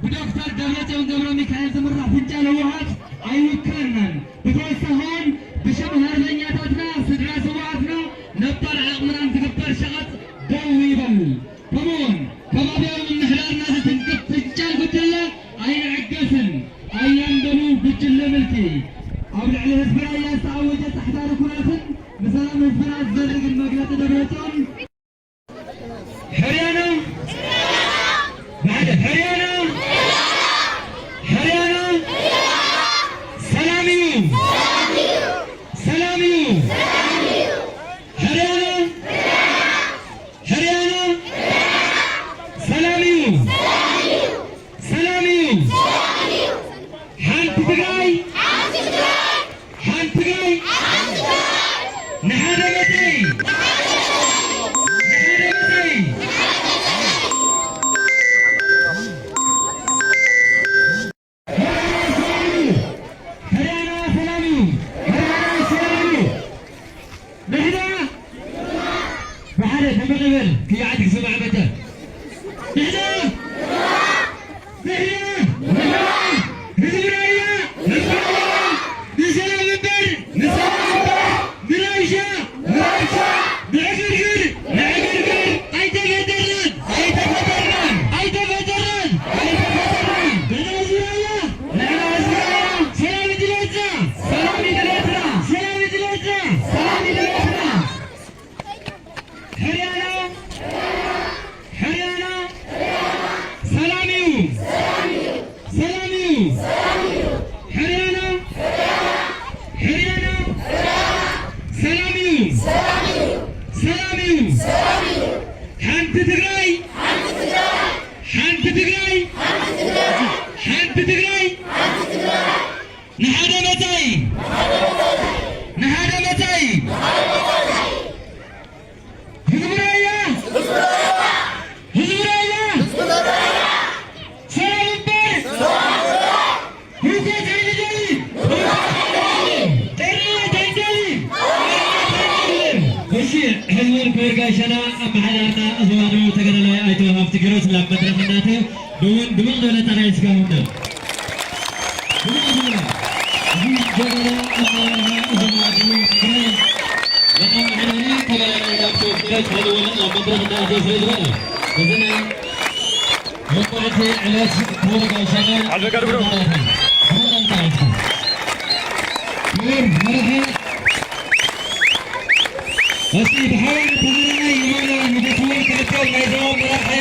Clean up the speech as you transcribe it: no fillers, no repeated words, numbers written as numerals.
بدكتور دبرتون ገብረ ሚካኤል ዝምራሕ ፍንጫ ለውሃት ኣይውክለናን ብተወሳኺን ብሽም ሃርበኛታትና ስድራ ሰዋዕትና ነባር ዓቕምናን ዝግበር ሸቐጥ ደው ይበል ከምኡውን ከባቢያዊ ምምሕዳርና ዝትንክፍ ፍንጫል ጉጅለ ኣይንዕገስን ኣየንበሉ ጉጅለ ምልኪ ኣብ ልዕሊ ህዝቢ ራያ ዝተዓወጀ ታሕታሪ ኩናትን ብሰላም ህዝብና ዝዘርግን መግለፂ ደብረፅዮን ሕርያና بعد حريانا حريانا سلاميو سلاميو حريانا حريانا سلاميو سلاميو حان تتقاي حان تتقاي نحادمتي كي عندك سمع متى نحن شنا محلنا أزوانو تقرأ أيتها افتكروس لما ترمناته دون دولة تنايس كهونا بحاول تغيرنا يمانا المتصور كالتو ما يزوم